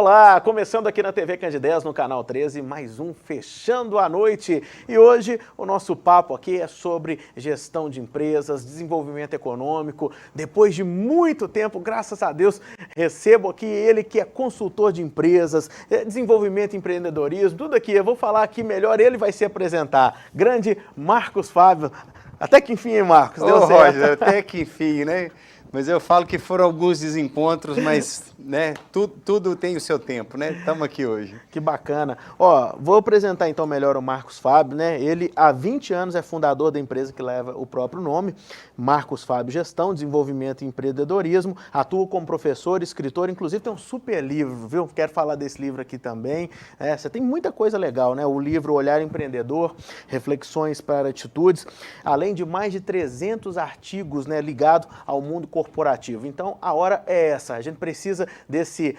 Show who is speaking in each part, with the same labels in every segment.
Speaker 1: Olá, começando aqui na TV Candidez, no canal 13, mais um Fechando a Noite. E hoje o nosso papo aqui é sobre gestão de empresas, desenvolvimento econômico. Depois de muito tempo, graças a Deus, recebo aqui ele que é consultor de empresas, desenvolvimento e empreendedorismo, tudo aqui. Eu vou falar aqui melhor, ele vai se apresentar. Grande Marcos Fábio. Até que enfim, hein, Marcos? Deu certo.
Speaker 2: Roger, até que enfim, né? Mas eu falo que foram alguns desencontros, mas né, tudo tem o seu tempo, né? Estamos aqui hoje.
Speaker 1: Que bacana. Ó, vou apresentar então melhor o Marcos Fábio, né? Ele há 20 anos é fundador da empresa que leva o próprio nome, Marcos Fábio Gestão, Desenvolvimento e Empreendedorismo. Atua como professor, escritor, inclusive tem um super livro, viu? Quero falar desse livro aqui também. Você tem muita coisa legal, né? O livro Olhar Empreendedor, Reflexões para Atitudes, além de mais de 300 artigos, né, ligados ao mundo corporativo. Então, a hora é essa. A gente precisa desse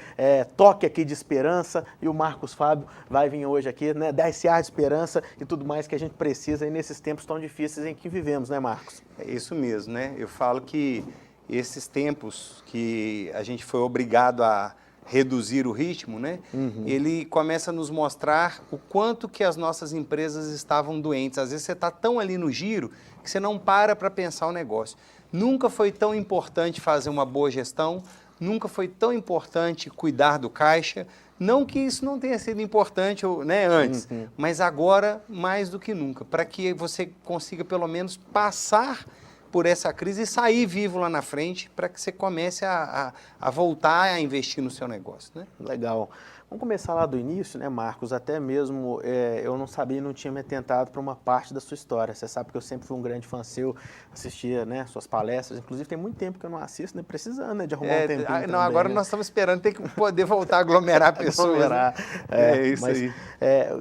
Speaker 1: toque aqui de esperança e o Marcos Fábio vai vir hoje aqui, né, dar esse ar de esperança e tudo mais que a gente precisa aí nesses tempos tão difíceis em que vivemos, né, Marcos?
Speaker 2: É isso mesmo, né? Eu falo que esses tempos que a gente foi obrigado a reduzir o ritmo, né? Ele começa a nos mostrar o quanto que as nossas empresas estavam doentes. Às vezes você está tão ali no giro que você não para pensar o negócio. Nunca foi tão importante fazer uma boa gestão, nunca foi tão importante cuidar do caixa, não que isso não tenha sido importante, né, antes, mas agora mais do que nunca, para que você consiga pelo menos passar por essa crise e sair vivo lá na frente, para que você comece a voltar a investir no seu negócio, né?
Speaker 1: Legal. Vamos começar lá do início, né, Marcos? Até mesmo eu não sabia e não tinha me atentado para uma parte da sua história. Você sabe que eu sempre fui um grande fã seu, assistia, né, suas palestras. Inclusive, tem muito tempo que eu não assisto, né, precisando, né, de arrumar um tempinho também,
Speaker 2: agora, né? Nós estamos esperando ter que poder voltar a aglomerar pessoas.
Speaker 1: Aglomerar.
Speaker 2: É isso aí.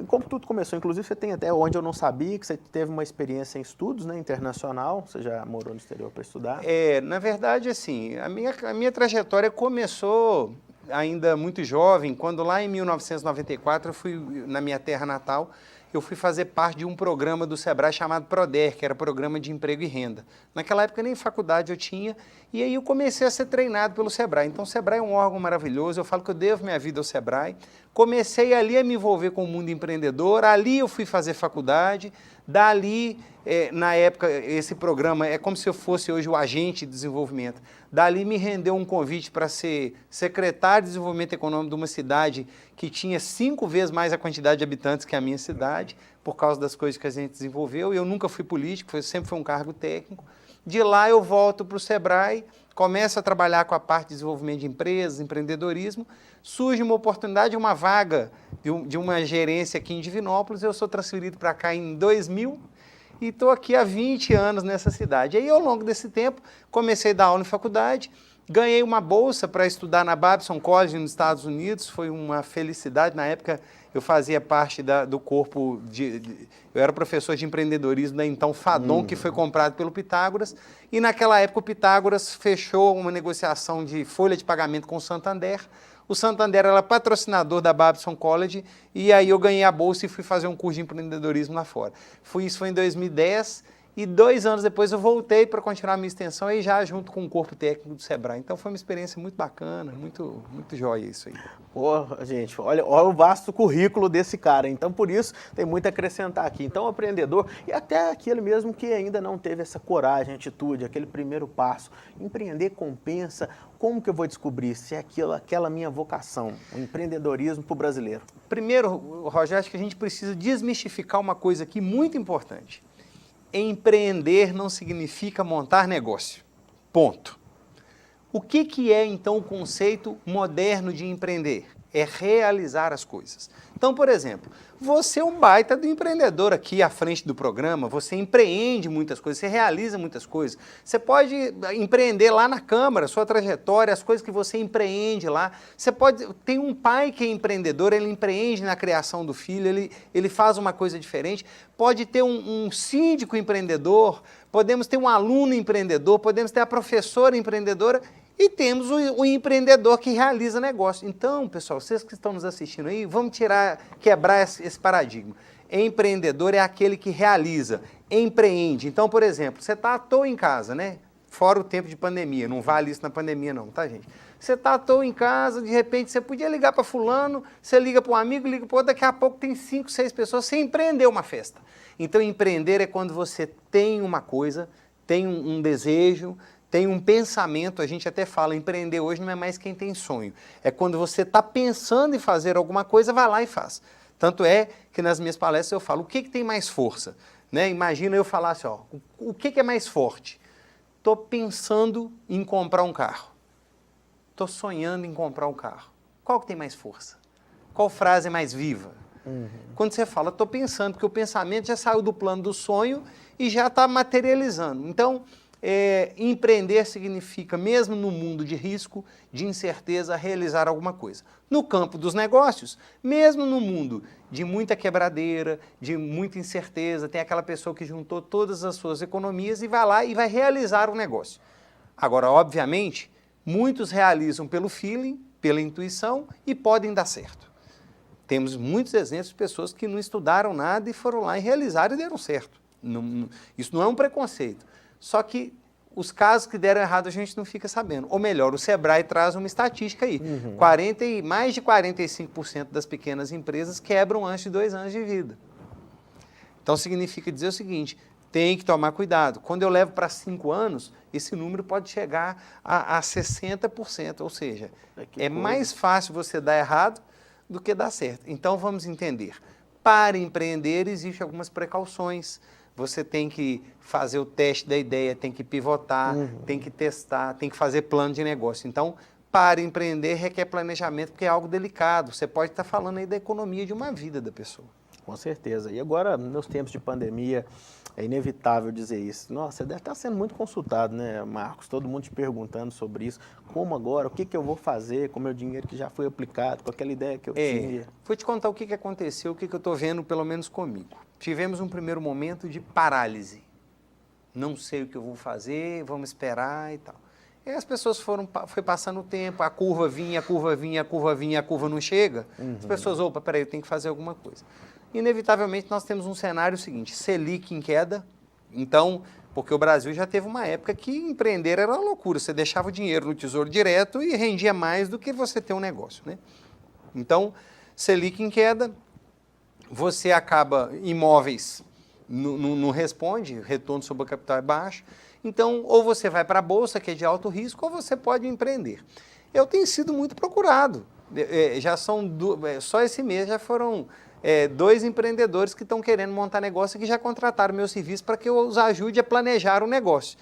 Speaker 1: Como tudo começou, inclusive, você tem até onde eu não sabia, que você teve uma experiência em estudos, né, internacional. Você já morou no exterior para estudar?
Speaker 2: Na verdade, assim, a minha trajetória começou ainda muito jovem, quando lá em 1994 eu fui na minha terra natal, eu fui fazer parte de um programa do Sebrae chamado PRODER, que era Programa de Emprego e Renda. Naquela época nem faculdade eu tinha, e aí eu comecei a ser treinado pelo Sebrae. Então o Sebrae é um órgão maravilhoso, eu falo que eu devo minha vida ao Sebrae. Comecei ali a me envolver com o mundo empreendedor, ali eu fui fazer faculdade, dali, na época, esse programa é como se eu fosse hoje o agente de desenvolvimento. Dali me rendeu um convite para ser secretário de desenvolvimento econômico de uma cidade que tinha 5 vezes mais a quantidade de habitantes que a minha cidade, por causa das coisas que a gente desenvolveu. Eu nunca fui político, sempre foi um cargo técnico. De lá eu volto para o Sebrae, começo a trabalhar com a parte de desenvolvimento de empresas, empreendedorismo. Surge uma oportunidade, uma vaga de uma gerência aqui em Divinópolis. Eu sou transferido para cá em 2000 e estou aqui há 20 anos nessa cidade. Aí, ao longo desse tempo, comecei a dar aula em faculdade, ganhei uma bolsa para estudar na Babson College nos Estados Unidos. Foi uma felicidade. Na época, eu fazia parte do corpo eu era professor de empreendedorismo da então Fadon, que foi comprado pelo Pitágoras, e naquela época o Pitágoras fechou uma negociação de folha de pagamento com o Santander. O Santander era patrocinador da Babson College, e aí eu ganhei a bolsa e fui fazer um curso de empreendedorismo lá fora. Isso foi em 2010, e 2 anos depois eu voltei para continuar a minha extensão, aí já junto com o corpo técnico do Sebrae. Então foi uma experiência muito bacana, muito jóia isso aí.
Speaker 1: Pô, gente, olha o vasto currículo desse cara, então por isso tem muito a acrescentar aqui. Então, empreendedor, e até aquele mesmo que ainda não teve essa coragem, atitude, aquele primeiro passo. Empreender compensa. Como que eu vou descobrir se é aquela minha vocação, o empreendedorismo para o brasileiro?
Speaker 2: Primeiro, Roger, acho que a gente precisa desmistificar uma coisa aqui muito importante. Empreender não significa montar negócio. Ponto. O que é, então, o conceito moderno de empreender? É realizar as coisas. Então, por exemplo, você é um baita do empreendedor aqui à frente do programa, você empreende muitas coisas, você realiza muitas coisas. Você pode empreender lá na Câmara, sua trajetória, as coisas que você empreende lá. Tem um pai que é empreendedor, ele empreende na criação do filho, ele faz uma coisa diferente. Pode ter um síndico empreendedor, podemos ter um aluno empreendedor, podemos ter a professora empreendedora, e temos o empreendedor que realiza negócio. Então, pessoal, vocês que estão nos assistindo aí, vamos quebrar esse paradigma. Empreendedor é aquele que realiza, empreende. Então, por exemplo, você está à toa em casa, né? Fora o tempo de pandemia, não vale isso na pandemia não, tá, gente? Você está à toa em casa, de repente você podia ligar para fulano, você liga para um amigo, liga para outro, daqui a pouco tem 5, 6 pessoas, você empreendeu uma festa. Então empreender é quando você tem uma coisa, tem um desejo, tem um pensamento, a gente até fala, empreender hoje não é mais quem tem sonho, é quando você está pensando em fazer alguma coisa, vai lá e faz. Tanto é que nas minhas palestras eu falo, o que tem mais força? Né? Imagina eu falar assim, ó, o que é mais forte? Estou pensando em comprar um carro. Estou sonhando em comprar um carro. Qual que tem mais força? Qual frase é mais viva? Quando você fala, estou pensando, porque o pensamento já saiu do plano do sonho e já está materializando. Então, empreender significa, mesmo no mundo de risco, de incerteza, realizar alguma coisa. No campo dos negócios, mesmo no mundo de muita quebradeira, de muita incerteza, tem aquela pessoa que juntou todas as suas economias e vai lá e vai realizar um negócio. Agora, obviamente, muitos realizam pelo feeling, pela intuição e podem dar certo. Temos muitos exemplos de pessoas que não estudaram nada e foram lá e realizaram e deram certo. Isso não é um preconceito. Só que os casos que deram errado a gente não fica sabendo. Ou melhor, o Sebrae traz uma estatística aí. Mais de 45% das pequenas empresas quebram antes de 2 anos de vida. Então significa dizer o seguinte, tem que tomar cuidado. Quando eu levo para 5 anos, esse número pode chegar a 60%. Ou seja, é mais fácil você dar errado do que dar certo. Então vamos entender. Para empreender existem algumas precauções. Você tem que fazer o teste da ideia, tem que pivotar, tem que testar, tem que fazer plano de negócio. Então, para empreender requer planejamento, porque é algo delicado. Você pode estar falando aí da economia de uma vida da pessoa.
Speaker 1: Com certeza. E agora, nos tempos de pandemia, é inevitável dizer isso. Nossa, você deve estar sendo muito consultado, né, Marcos? Todo mundo te perguntando sobre isso. Como agora? O que eu vou fazer com o meu dinheiro que já foi aplicado, com aquela ideia que eu tinha?
Speaker 2: Vou te contar o que aconteceu, o que eu estou vendo, pelo menos comigo. Tivemos um primeiro momento de parálise. Não sei o que eu vou fazer, vamos esperar e tal. E as pessoas foi passando o tempo, a curva vinha, a curva vinha, a curva vinha, a curva não chega. As pessoas, opa, peraí, eu tenho que fazer alguma coisa. Inevitavelmente, nós temos um cenário seguinte, Selic em queda, então, porque o Brasil já teve uma época que empreender era uma loucura, você deixava o dinheiro no Tesouro Direto e rendia mais do que você ter um negócio, né? Então, Selic em queda, você acaba, imóveis não responde, o retorno sobre o capital é baixo, então, ou você vai para a Bolsa, que é de alto risco, ou você pode empreender. Eu tenho sido muito procurado, já são, só esse mês já foram 2 empreendedores que estão querendo montar negócio e que já contrataram meu serviço para que eu os ajude a planejar o negócio.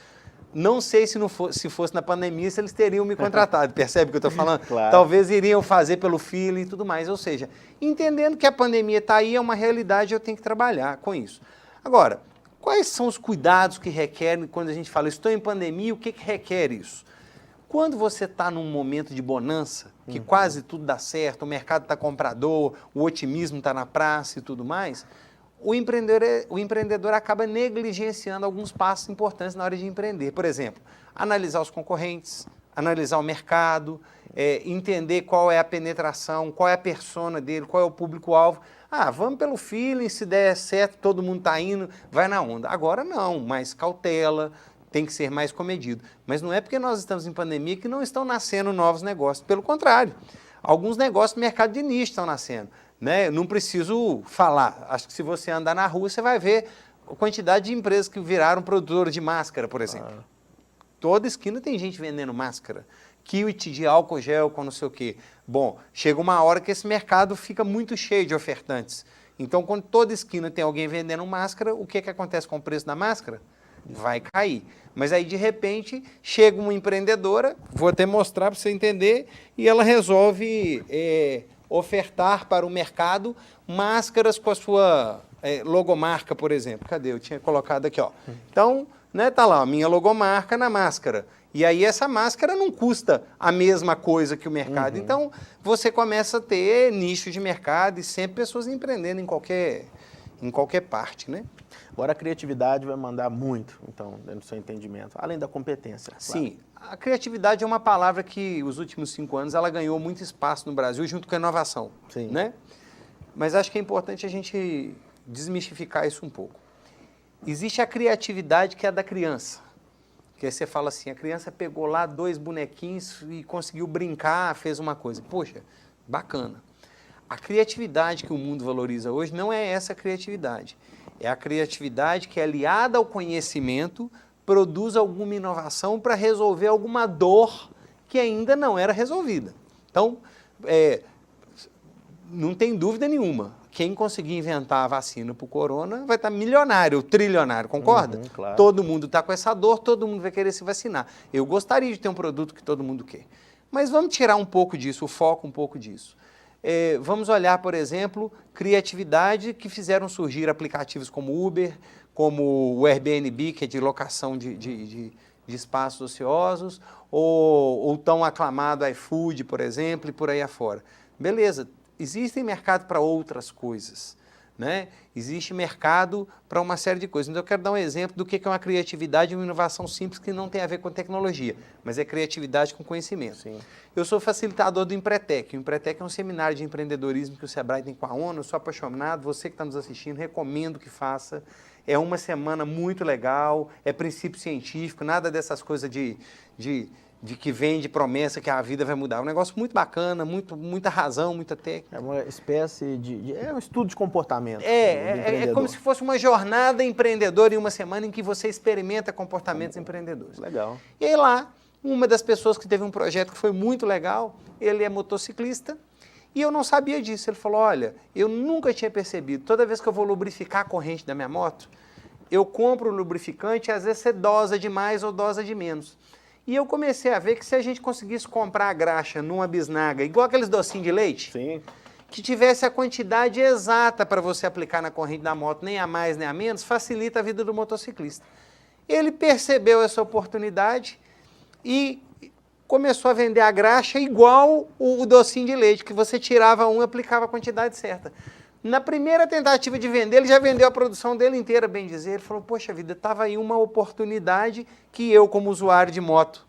Speaker 2: Não sei se fosse na pandemia, se eles teriam me contratado, percebe o que eu estou falando?
Speaker 1: Claro.
Speaker 2: Talvez iriam fazer pelo feeling e tudo mais, ou seja, entendendo que a pandemia está aí, é uma realidade, eu tenho que trabalhar com isso. Agora, quais são os cuidados que requerem quando a gente fala, estou em pandemia, o que requer isso? Quando você está num momento de bonança, que quase tudo dá certo, o mercado está comprador, o otimismo está na praça e tudo mais, o empreendedor acaba negligenciando alguns passos importantes na hora de empreender. Por exemplo, analisar os concorrentes, analisar o mercado, entender qual é a penetração, qual é a persona dele, qual é o público-alvo. Ah, vamos pelo feeling, se der certo, todo mundo está indo, vai na onda. Agora não, mais cautela, tem que ser mais comedido. Mas não é porque nós estamos em pandemia que não estão nascendo novos negócios. Pelo contrário, alguns negócios do mercado de nicho estão nascendo. Né? Não preciso falar. Acho que se você andar na rua, você vai ver a quantidade de empresas que viraram produtoras de máscara, por exemplo. Toda esquina tem gente vendendo máscara. Kit de álcool gel com não sei o quê. Bom, chega uma hora que esse mercado fica muito cheio de ofertantes. Então, quando toda esquina tem alguém vendendo máscara, o que acontece com o preço da máscara? Vai cair. Mas aí, de repente, chega uma empreendedora, vou até mostrar para você entender, e ela resolve ofertar para o mercado máscaras com a sua logomarca, por exemplo. Cadê? Eu tinha colocado aqui, ó. Então, né, tá lá, a minha logomarca na máscara. E aí essa máscara não custa a mesma coisa que o mercado. Então, você começa a ter nicho de mercado e sempre pessoas empreendendo em qualquer parte, né?
Speaker 1: Agora a criatividade vai mandar muito, então, no seu entendimento, além da competência.
Speaker 2: Sim, a criatividade é uma palavra que, os últimos 5 anos, ela ganhou muito espaço no Brasil, junto com a inovação.
Speaker 1: Sim.
Speaker 2: Né? Mas acho que é importante a gente desmistificar isso um pouco. Existe a criatividade que é da criança, Que aí você fala assim, a criança pegou lá 2 bonequinhos e conseguiu brincar, fez uma coisa. Poxa, bacana. A criatividade que o mundo valoriza hoje não é essa criatividade. É a criatividade que é aliada ao conhecimento, produz alguma inovação para resolver alguma dor que ainda não era resolvida. Então, não tem dúvida nenhuma. Quem conseguir inventar a vacina para o corona vai estar milionário, trilionário, concorda?
Speaker 1: Claro.
Speaker 2: Todo mundo está com essa dor, todo mundo vai querer se vacinar. Eu gostaria de ter um produto que todo mundo quer. Mas vamos tirar um pouco disso, o foco um pouco disso. Vamos olhar, por exemplo, criatividade que fizeram surgir aplicativos como Uber, como o Airbnb, que é de locação de espaços ociosos, ou tão aclamado iFood, por exemplo, e por aí afora. Beleza, existe mercado para outras coisas, né? Existe mercado para uma série de coisas. Então, eu quero dar um exemplo do que é uma criatividade e uma inovação simples que não tem a ver com tecnologia, mas é criatividade com conhecimento.
Speaker 1: Sim.
Speaker 2: Eu sou facilitador do Empretec. O Empretec é um seminário de empreendedorismo que o Sebrae tem com a ONU. Eu sou apaixonado, você que está nos assistindo, recomendo que faça. É uma semana muito legal, é princípio científico, nada dessas coisas de que vende promessa que a vida vai mudar. É um negócio muito bacana, muita razão, muita técnica.
Speaker 1: É uma espécie é um estudo de comportamento.
Speaker 2: É como se fosse uma jornada empreendedora em uma semana em que você experimenta comportamentos empreendedores.
Speaker 1: Legal.
Speaker 2: E aí lá, uma das pessoas que teve um projeto que foi muito legal, ele é motociclista, e eu não sabia disso. Ele falou, olha, eu nunca tinha percebido, toda vez que eu vou lubrificar a corrente da minha moto, eu compro o lubrificante e às vezes você dosa de mais ou dosa de menos. E eu comecei a ver que se a gente conseguisse comprar a graxa numa bisnaga, igual aqueles docinhos de leite,
Speaker 1: Sim.
Speaker 2: que tivesse a quantidade exata para você aplicar na corrente da moto, nem a mais nem a menos, facilita a vida do motociclista. Ele percebeu essa oportunidade e começou a vender a graxa igual o docinho de leite, que você tirava um e aplicava a quantidade certa. Na primeira tentativa de vender, ele já vendeu a produção dele inteira, bem dizer. Ele falou, poxa vida, estava aí uma oportunidade que eu, como usuário de moto,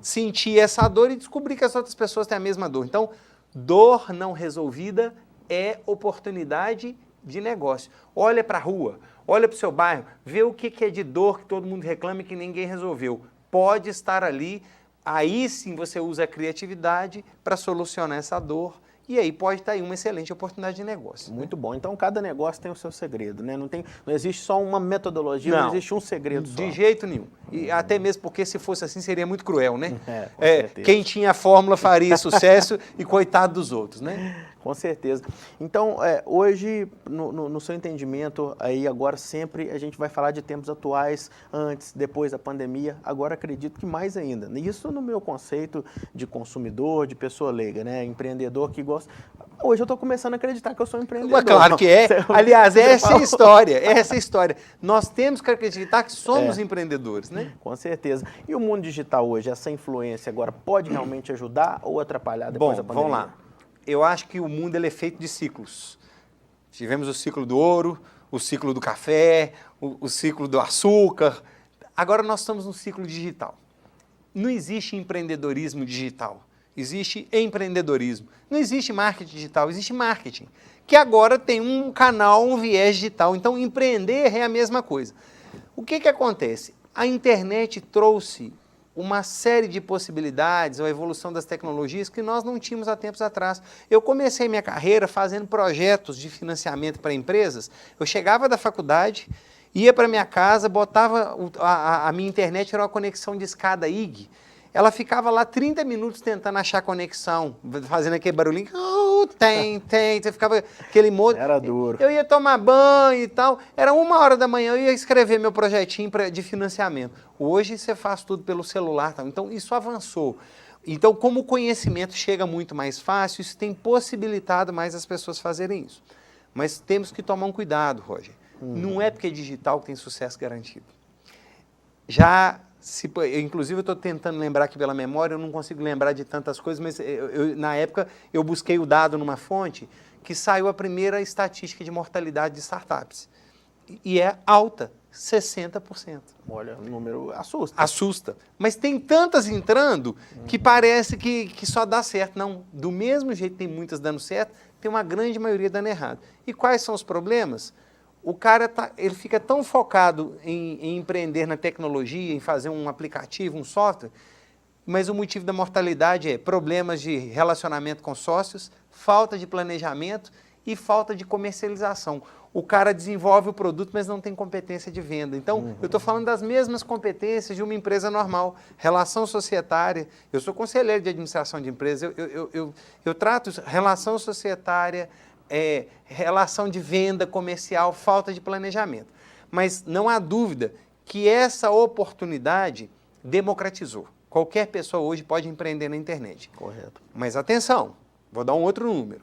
Speaker 2: senti essa dor e descobri que as outras pessoas têm a mesma dor. Então, dor não resolvida é oportunidade de negócio. Olha para a rua, olha para o seu bairro, vê o que é de dor que todo mundo reclama e que ninguém resolveu. Pode estar ali, aí sim você usa a criatividade para solucionar essa dor. E aí pode estar aí uma excelente oportunidade de negócio.
Speaker 1: Muito bom. Então, cada negócio tem o seu segredo, né? Não existe só uma metodologia, não existe um segredo só.
Speaker 2: De jeito nenhum. E até mesmo porque se fosse assim seria muito cruel, né?
Speaker 1: Com certeza.
Speaker 2: Quem tinha a fórmula faria sucesso e coitado dos outros, né?
Speaker 1: Com certeza. Então, hoje, no seu entendimento, aí agora sempre a gente vai falar de tempos atuais, antes, depois da pandemia, agora acredito que mais ainda. Isso no meu conceito de consumidor, de pessoa leiga, né? Empreendedor que gosta. Hoje eu estou começando a acreditar que eu sou empreendedor.
Speaker 2: Claro que é. Aliás, essa é a história. Essa é a história. Nós temos que acreditar que somos empreendedores, né?
Speaker 1: Com certeza. E o mundo digital hoje, essa influência agora pode realmente ajudar ou atrapalhar depois da pandemia?
Speaker 2: Vamos lá. Eu acho que o mundo ele é feito de ciclos. Tivemos o ciclo do ouro, o ciclo do café, o ciclo do açúcar. Agora nós estamos no ciclo digital. Não existe empreendedorismo digital. Existe empreendedorismo. Não existe marketing digital, existe marketing. Que agora tem um canal, um viés digital. Então, empreender é a mesma coisa. O que acontece? A internet trouxe uma série de possibilidades, a evolução das tecnologias que nós não tínhamos há tempos atrás. Eu comecei minha carreira fazendo projetos de financiamento para empresas. Eu chegava da faculdade, ia para minha casa, botava a minha internet, era uma conexão de escada IG. Ela ficava lá 30 minutos tentando achar conexão, fazendo aquele barulhinho. Você ficava aquele monte.
Speaker 1: Era duro.
Speaker 2: Eu ia tomar banho e tal. Era 1h da manhã, eu ia escrever meu projetinho de financiamento. Hoje você faz tudo pelo celular. Tal. Então, isso avançou. Então, como o conhecimento chega muito mais fácil, isso tem possibilitado mais as pessoas fazerem isso. Mas temos que tomar um cuidado, Roger. Não é porque é digital que tem sucesso garantido. Inclusive, eu estou tentando lembrar aqui pela memória, eu não consigo lembrar de tantas coisas, mas na época eu busquei o dado numa fonte que saiu a primeira estatística de mortalidade de startups. E é alta, 60%.
Speaker 1: Olha, o número assusta.
Speaker 2: Assusta. Mas tem tantas entrando que parece que só dá certo. Não, do mesmo jeito que tem muitas dando certo, tem uma grande maioria dando errado. E quais são os problemas? o cara ele fica tão focado em empreender na tecnologia, em fazer um aplicativo, um software, mas o motivo da mortalidade é problemas de relacionamento com sócios, falta de planejamento e falta de comercialização. O cara desenvolve o produto, mas não tem competência de venda. Então, eu estou falando das mesmas competências de uma empresa normal. Relação societária, eu sou conselheiro de administração de empresa, eu trato relação societária, relação de venda comercial, falta de planejamento. Mas não há dúvida que essa oportunidade democratizou. Qualquer pessoa hoje pode empreender na internet.
Speaker 1: Correto.
Speaker 2: Mas atenção, vou dar um outro número.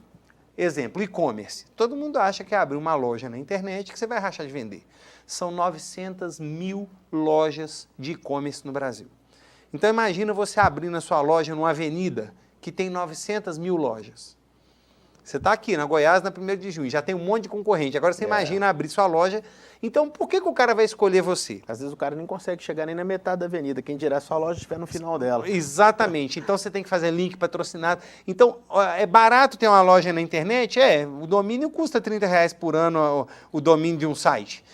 Speaker 2: Exemplo, e-commerce. Todo mundo acha que é abrir uma loja na internet que você vai rachar de vender. São 900 mil lojas de e-commerce no Brasil. Então imagina você abrindo a sua loja numa avenida que tem 900 mil lojas. Você está aqui na Goiás, na 1º de junho, já tem um monte de concorrente. Agora você imagina abrir sua loja. Então, por que o cara vai escolher você?
Speaker 1: Às vezes o cara nem consegue chegar nem na metade da avenida. Quem dirá sua loja estiver no final dela.
Speaker 2: Exatamente. Então, você tem que fazer link patrocinado. Então, é barato ter uma loja na internet? O domínio custa R$30 por ano, o domínio de um site.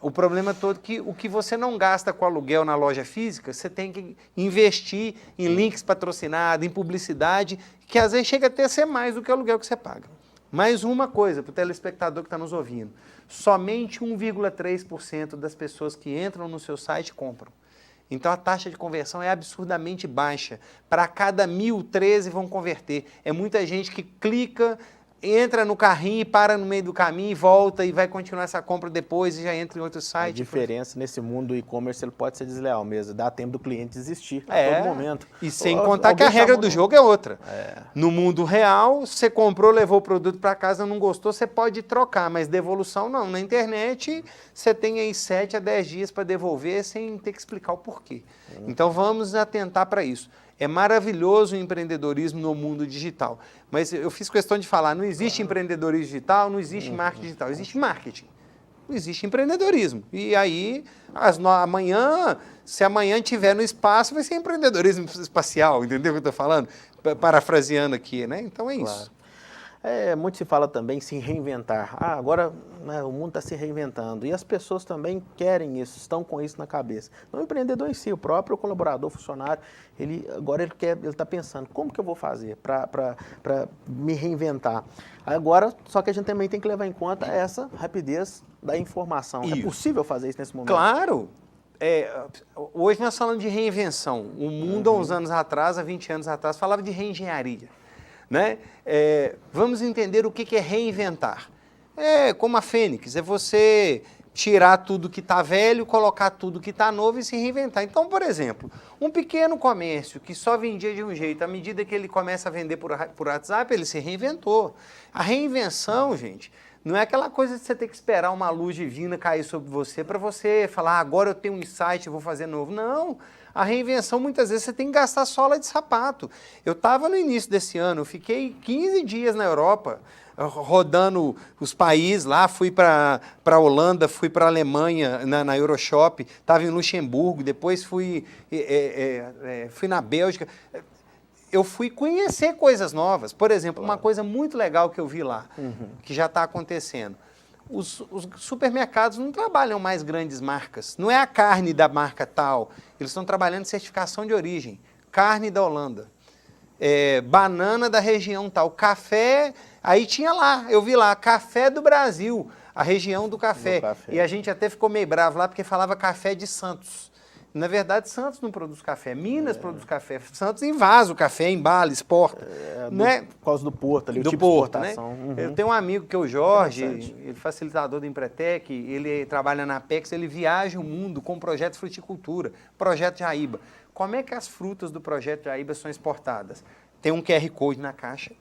Speaker 2: O problema todo é que o que você não gasta com aluguel na loja física, você tem que investir em links patrocinados, em publicidade, que às vezes chega até a ser mais do que o aluguel que você paga. Mais uma coisa para o telespectador que está nos ouvindo. Somente 1,3% das pessoas que entram no seu site compram. Então a taxa de conversão é absurdamente baixa. Para cada 1.000, 13 vão converter. É muita gente que clica, entra no carrinho e para no meio do caminho e volta e vai continuar essa compra depois e já entra em outro site.
Speaker 1: A diferença nesse mundo do e-commerce, ele pode ser desleal mesmo. Dá tempo do cliente desistir a todo momento.
Speaker 2: E sem contar que a regra do jogo é outra. No mundo real, você comprou, levou o produto para casa, não gostou, você pode trocar, mas devolução não. Na internet, você tem aí 7 a 10 dias para devolver sem ter que explicar o porquê. Então vamos atentar para isso. É maravilhoso o empreendedorismo no mundo digital. Mas eu fiz questão de falar, não existe empreendedorismo digital, não existe marketing digital, existe marketing. Não existe empreendedorismo. E aí, amanhã, se amanhã tiver no espaço, vai ser empreendedorismo espacial, entendeu o que eu estou falando? Parafraseando aqui, né? Então é isso.
Speaker 1: Muito se fala também em se reinventar. Agora o mundo está se reinventando. E as pessoas também querem isso, estão com isso na cabeça. Não o empreendedor em si, o próprio colaborador, funcionário, ele está pensando, como que eu vou fazer para me reinventar? Agora, só que a gente também tem que levar em conta essa rapidez da informação. Isso. É possível fazer isso nesse momento?
Speaker 2: Claro! Hoje nós falamos de reinvenção. O mundo, há uns anos atrás, há 20 anos atrás, falava de reengenharia. Né? Vamos entender o que é reinventar. É como a Fênix, é você tirar tudo que está velho, colocar tudo que está novo e se reinventar. Então, por exemplo, um pequeno comércio que só vendia de um jeito, à medida que ele começa a vender por WhatsApp, ele se reinventou. A reinvenção, gente, não é aquela coisa de você ter que esperar uma luz divina cair sobre você para você falar, agora eu tenho um insight, vou fazer novo. Não. A reinvenção, muitas vezes, você tem que gastar sola de sapato. Eu estava no início desse ano, eu fiquei 15 dias na Europa, rodando os países lá, fui para a Holanda, fui para a Alemanha, na Euroshop, estava em Luxemburgo, depois fui na Bélgica. Eu fui conhecer coisas novas. Por exemplo, uma coisa muito legal que eu vi lá, que já está acontecendo. Os supermercados não trabalham mais grandes marcas. Não é a carne da marca tal. Eles estão trabalhando certificação de origem. Carne da Holanda. Banana da região tal. Café, aí tinha lá, eu vi lá, café do Brasil, a região do café. E a gente até ficou meio bravo lá porque falava café de Santos. Na verdade, Santos não produz café, Minas produz café. Santos invasa o café, embala, exporta. Né?
Speaker 1: Por causa do porto ali,
Speaker 2: do
Speaker 1: o tipo
Speaker 2: porto,
Speaker 1: de exportação.
Speaker 2: Né? Eu tenho um amigo que é o Jorge, ele é facilitador do Empretec, ele trabalha na Apex, ele viaja o mundo com o projeto de fruticultura, projeto Jaíba. Como é que as frutas do projeto Jaíba são exportadas? Tem um QR Code na caixa.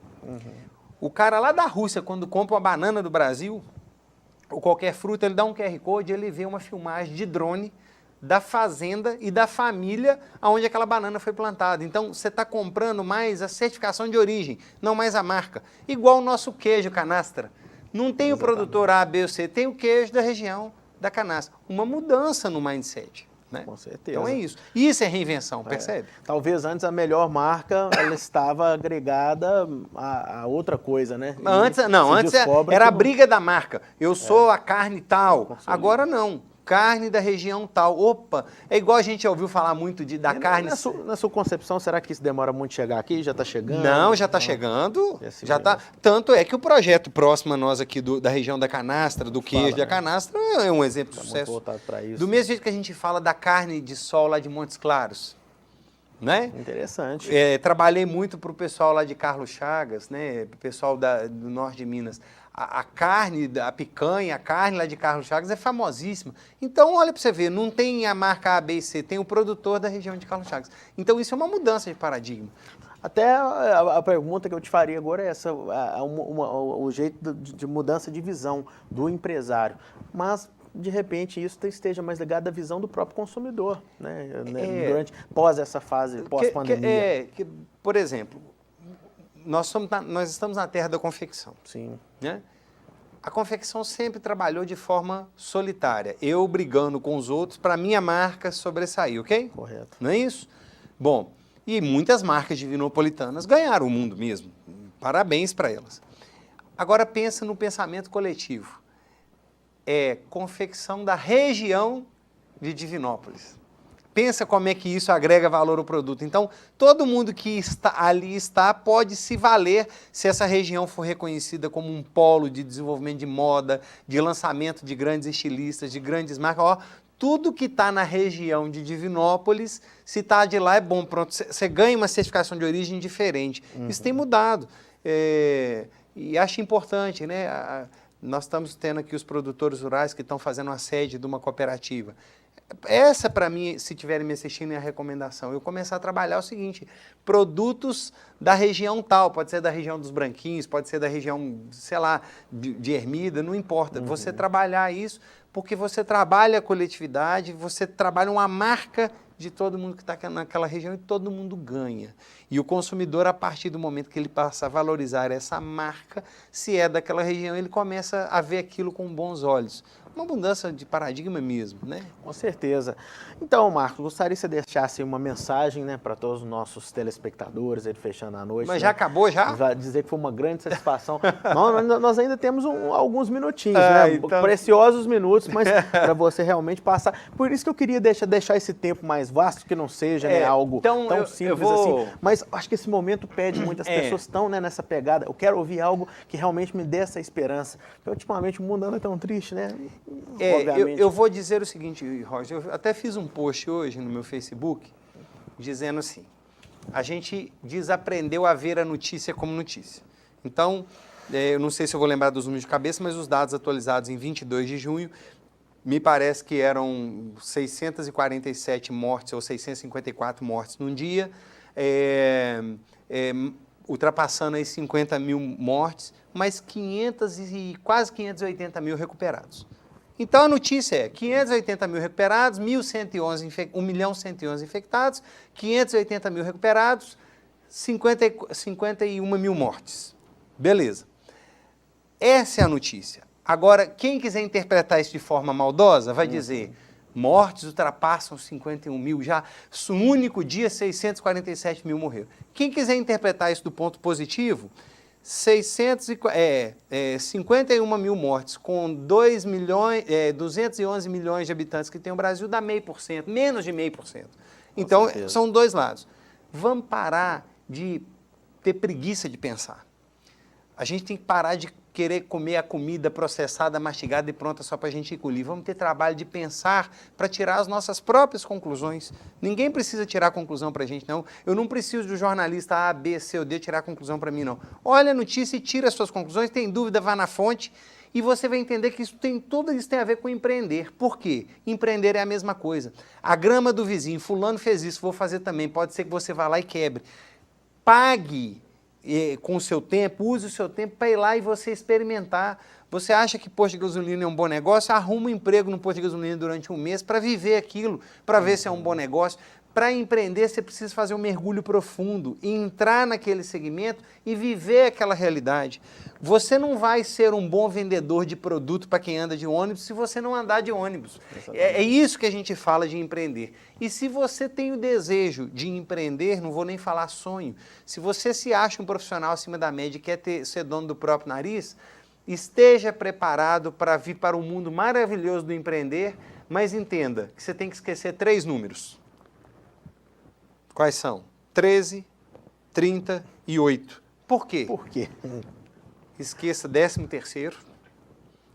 Speaker 2: O cara lá da Rússia, quando compra uma banana do Brasil, ou qualquer fruta, ele dá um QR Code, ele vê uma filmagem de drone da fazenda e da família onde aquela banana foi plantada. Então, você está comprando mais a certificação de origem, não mais a marca. Igual o nosso queijo canastra. Não tem o produtor A, B ou C, tem o queijo da região da canastra. Uma mudança no mindset. Né?
Speaker 1: Com certeza.
Speaker 2: Então é isso. Isso é reinvenção, percebe?
Speaker 1: Talvez antes a melhor marca ela estava agregada a outra coisa, né?
Speaker 2: Antes era a briga da marca. Eu sou a carne tal. Agora não. Carne da região tal. Opa, é igual a gente já ouviu falar muito da carne.
Speaker 1: Na sua concepção, será que isso demora muito chegar aqui? Já está chegando?
Speaker 2: Não, já está chegando.
Speaker 1: Assim
Speaker 2: já tá. Tanto é que o projeto próximo a nós aqui da região da canastra, do queijo da canastra, é um exemplo de sucesso.
Speaker 1: Muito voltado para isso.
Speaker 2: Do mesmo jeito que a gente fala da carne de sol lá de Montes Claros. Né?
Speaker 1: Interessante.
Speaker 2: Trabalhei muito para o pessoal lá de Carlos Chagas, né? O pessoal do norte de Minas. A carne, a picanha, a carne lá de Carlos Chagas é famosíssima. Então, olha para você ver, não tem a marca A, B e C, tem o produtor da região de Carlos Chagas. Então, isso é uma mudança de paradigma.
Speaker 1: Até a pergunta que eu te faria agora é essa, o jeito de mudança de visão do empresário. Mas, de repente, isso esteja mais ligado à visão do próprio consumidor, né? Pós essa fase, pós-pandemia.
Speaker 2: Por exemplo, nós estamos na terra da confecção.
Speaker 1: Sim.
Speaker 2: Né? A confecção sempre trabalhou de forma solitária. Eu brigando com os outros para minha marca sobressair, ok?
Speaker 1: Correto.
Speaker 2: Não é isso? Bom, e muitas marcas divinopolitanas ganharam o mundo mesmo. Parabéns para elas. Agora pensa no pensamento coletivo. É confecção da região de Divinópolis. Pensa como é que isso agrega valor ao produto. Então, todo mundo que ali está pode se valer se essa região for reconhecida como um polo de desenvolvimento de moda, de lançamento de grandes estilistas, de grandes marcas. Ó, tudo que está na região de Divinópolis, se está de lá, é bom. Pronto, você ganha uma certificação de origem diferente. Isso tem mudado. E acho importante, né? Nós estamos tendo aqui os produtores rurais que estão fazendo a sede de uma cooperativa. Essa, para mim, se tiverem me assistindo, é a recomendação. Eu começar a trabalhar o seguinte, produtos da região tal, pode ser da região dos Branquinhos, pode ser da região, sei lá, de Ermida, não importa. Você trabalhar isso, porque você trabalha a coletividade, você trabalha uma marca de todo mundo que está naquela região e todo mundo ganha. E o consumidor, a partir do momento que ele passa a valorizar essa marca, se é daquela região, ele começa a ver aquilo com bons olhos. Uma mudança de paradigma mesmo, né?
Speaker 1: Com certeza. Então, Marcos, gostaria que você deixasse uma mensagem, né, para todos os nossos telespectadores, ele fechando a noite.
Speaker 2: Mas já acabou, já?
Speaker 1: Vai dizer que foi uma grande satisfação. Nós ainda temos alguns minutinhos, né? Então... Preciosos minutos, mas para você realmente passar. Por isso que eu queria deixar esse tempo mais vasto, que não seja algo tão simples assim. Mas acho que esse momento pede muitas pessoas estão, né, nessa pegada. Eu quero ouvir algo que realmente me dê essa esperança. Porque ultimamente o mundo anda tão triste, né?
Speaker 2: Eu vou dizer o seguinte, Roger, eu até fiz um post hoje no meu Facebook, dizendo assim, a gente desaprendeu a ver a notícia como notícia. Então, eu não sei se eu vou lembrar dos números de cabeça, mas os dados atualizados em 22 de junho, me parece que eram 647 mortes ou 654 mortes num dia, ultrapassando aí 50 mil mortes, mas quase 580 mil recuperados. Então, a notícia é 580 mil recuperados, 1.111 infectados, 580 mil recuperados, 51 mil mortes. Beleza. Essa é a notícia. Agora, quem quiser interpretar isso de forma maldosa, vai dizer, mortes ultrapassam 51 mil, já um único dia 647 mil morreram. Quem quiser interpretar isso do ponto positivo, 51 mil mortes com 211 milhões de habitantes que tem o Brasil dá 0,5%, menos de 0,5%. Então, são dois lados. Vamos parar de ter preguiça de pensar. A gente tem que parar de querer comer a comida processada, mastigada e pronta só para a gente engolir. Vamos ter trabalho de pensar para tirar as nossas próprias conclusões. Ninguém precisa tirar conclusão para a gente, não. Eu não preciso do jornalista A, B, C ou D tirar conclusão para mim, não. Olha a notícia e tira as suas conclusões. Tem dúvida, vá na fonte e você vai entender que tudo isso tem a ver com empreender. Por quê? Empreender é a mesma coisa. A grama do vizinho, fulano fez isso, vou fazer também. Pode ser que você vá lá e quebre. Pague com o seu tempo, use o seu tempo para ir lá e você experimentar. Você acha que posto de gasolina é um bom negócio? Arruma um emprego no posto de gasolina durante um mês para viver aquilo, para ver se é um bom negócio. para empreender, você precisa fazer um mergulho profundo, entrar naquele segmento e viver aquela realidade. Você não vai ser um bom vendedor de produto para quem anda de ônibus se você não andar de ônibus. É isso que a gente fala de empreender. E se você tem o desejo de empreender, não vou nem falar sonho, se você se acha um profissional acima da média e quer ser dono do próprio nariz, esteja preparado para vir para o mundo maravilhoso do empreender, mas entenda que você tem que esquecer 3 números. Quais são? 13, 30 e 8. Por quê?
Speaker 1: Por quê?
Speaker 2: Esqueça 13º,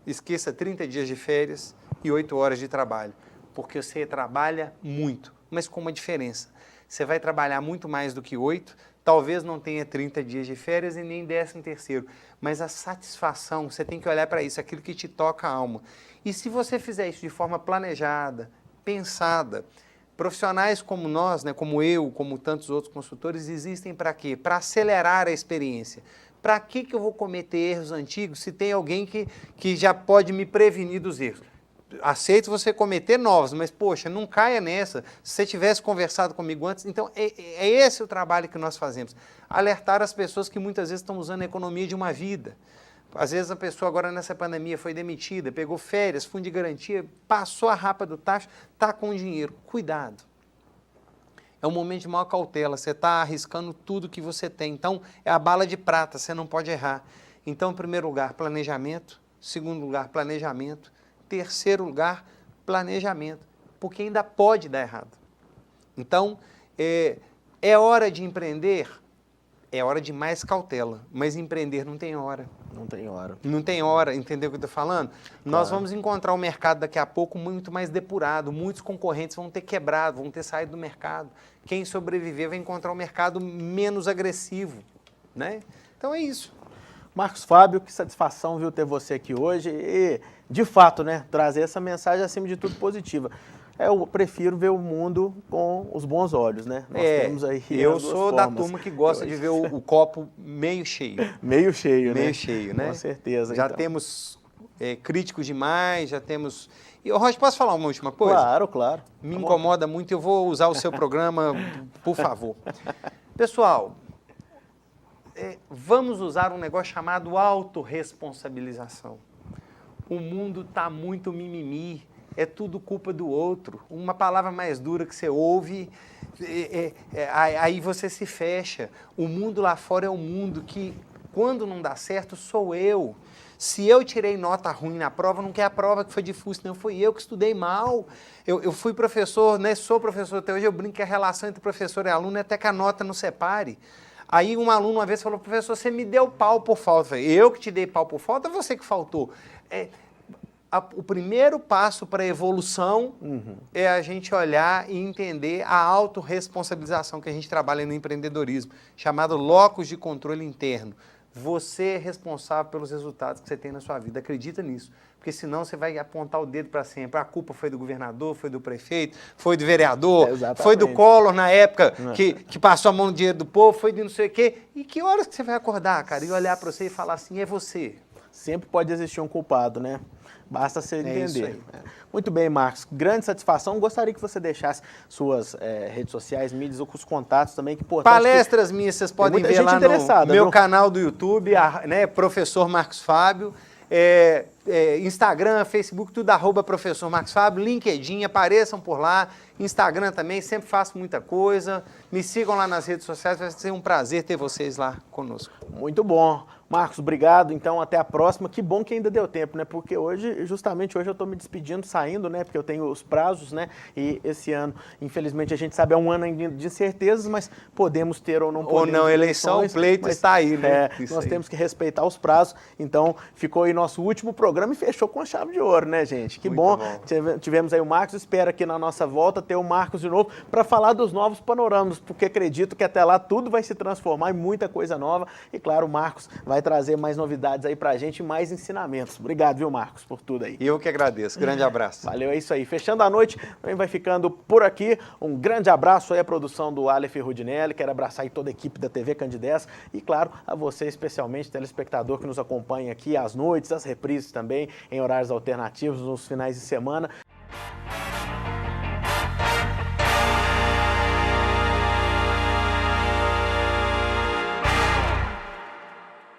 Speaker 2: esqueça 30 dias de férias e 8 horas de trabalho, porque você trabalha muito, mas com uma diferença. Você vai trabalhar muito mais do que 8, talvez não tenha 30 dias de férias e nem 13º, mas a satisfação, você tem que olhar para isso, aquilo que te toca a alma. E se você fizer isso de forma planejada, pensada, profissionais como nós, né, como eu, como tantos outros consultores, existem para quê? Para acelerar a experiência. Para que eu vou cometer erros antigos se tem alguém que já pode me prevenir dos erros? Aceito você cometer novos, mas, poxa, não caia nessa. Se você tivesse conversado comigo antes... Então, é esse o trabalho que nós fazemos. Alertar as pessoas que muitas vezes estão usando a economia de uma vida. Às vezes a pessoa agora nessa pandemia foi demitida, pegou férias, fundo de garantia, passou a rapa do tacho, está com dinheiro. Cuidado. É um momento de maior cautela, você está arriscando tudo que você tem. Então, é a bala de prata, você não pode errar. Então, em primeiro lugar, planejamento. Segundo lugar, planejamento. Terceiro lugar, planejamento. Porque ainda pode dar errado. Então, é hora de empreender? É hora de mais cautela, mas empreender não tem hora.
Speaker 1: Não tem hora.
Speaker 2: Não tem hora, entendeu o que eu estou falando? Claro. Nós vamos encontrar o mercado daqui a pouco muito mais depurado, muitos concorrentes vão ter quebrado, vão ter saído do mercado. Quem sobreviver vai encontrar um mercado menos agressivo, né? Então é isso.
Speaker 1: Marcos Fábio, que satisfação, viu, ter você aqui hoje e, de fato, né, trazer essa mensagem acima de tudo positiva. Eu prefiro ver o mundo com os bons olhos, né? Nós temos aí
Speaker 2: eu sou da turma que gosta de ver o copo meio cheio.
Speaker 1: Meio cheio, né?
Speaker 2: Meio cheio, né?
Speaker 1: Com certeza.
Speaker 2: Já temos críticos demais, já temos... E, Rocha, posso falar uma última coisa?
Speaker 1: Claro, claro.
Speaker 2: Me incomoda muito, eu vou usar o seu programa, por favor. Pessoal, vamos usar um negócio chamado autorresponsabilização. O mundo está muito mimimi. É tudo culpa do outro. Uma palavra mais dura que você ouve, aí você se fecha. O mundo lá fora é um mundo que, quando não dá certo, sou eu. Se eu tirei nota ruim na prova, não quer a prova que foi difícil, não. Foi eu que estudei mal. Eu fui professor, né? Sou professor até hoje, eu brinco que a relação entre professor e aluno é até que a nota não separe. Aí um aluno uma vez falou, professor, você me deu pau por falta. Eu falei, eu que te dei pau por falta, ou você que faltou? O primeiro passo para a evolução é a gente olhar e entender a autorresponsabilização que a gente trabalha no empreendedorismo, chamado locus de controle interno. Você é responsável pelos resultados que você tem na sua vida. Acredita nisso. Porque senão você vai apontar o dedo para sempre. A culpa foi do governador, foi do prefeito, foi do vereador, foi do Collor na época que passou a mão no dinheiro do povo, foi de não sei o quê. E que horas que você vai acordar, cara, e olhar para você e falar assim, é você.
Speaker 1: Sempre pode existir um culpado, né? Basta você entender. Muito bem, Marcos. Grande satisfação. Gostaria que você deixasse suas redes sociais, mídias ou os contatos também. Que,
Speaker 2: palestras minhas vocês podem ver lá no meu canal do YouTube, né, Professor Marcos Fábio. Instagram, Facebook, tudo @Professor Marcos Fábio, LinkedIn, apareçam por lá, Instagram também, sempre faço muita coisa, me sigam lá nas redes sociais, vai ser um prazer ter vocês lá conosco.
Speaker 1: Muito bom. Marcos, obrigado, então até a próxima. Que bom que ainda deu tempo, né? Porque justamente hoje eu estou me despedindo, saindo, né? Porque eu tenho os prazos, né? E esse ano, infelizmente, a gente sabe, é um ano ainda de incertezas, mas podemos ter ou não podemos.
Speaker 2: Ou não, eleição, o pleito está aí, né?
Speaker 1: Nós temos que respeitar os prazos. Então, ficou aí nosso último programa e fechou com a chave de ouro, né, gente? Que bom. Tivemos aí o Marcos, espero aqui na nossa volta ter o Marcos de novo para falar dos novos panoramas, porque acredito que até lá tudo vai se transformar em muita coisa nova. E claro, o Marcos vai trazer mais novidades aí pra gente, mais ensinamentos. Obrigado, viu, Marcos, por tudo aí.
Speaker 2: Eu que agradeço. Grande abraço.
Speaker 1: Valeu, é isso aí. Fechando a noite, também vai ficando por aqui. Um grande abraço aí à produção do Aleph Rudinelli. Quero abraçar aí toda a equipe da TV Candidez e, claro, a você especialmente, telespectador que nos acompanha aqui às noites, às reprises também, em horários alternativos, nos finais de semana.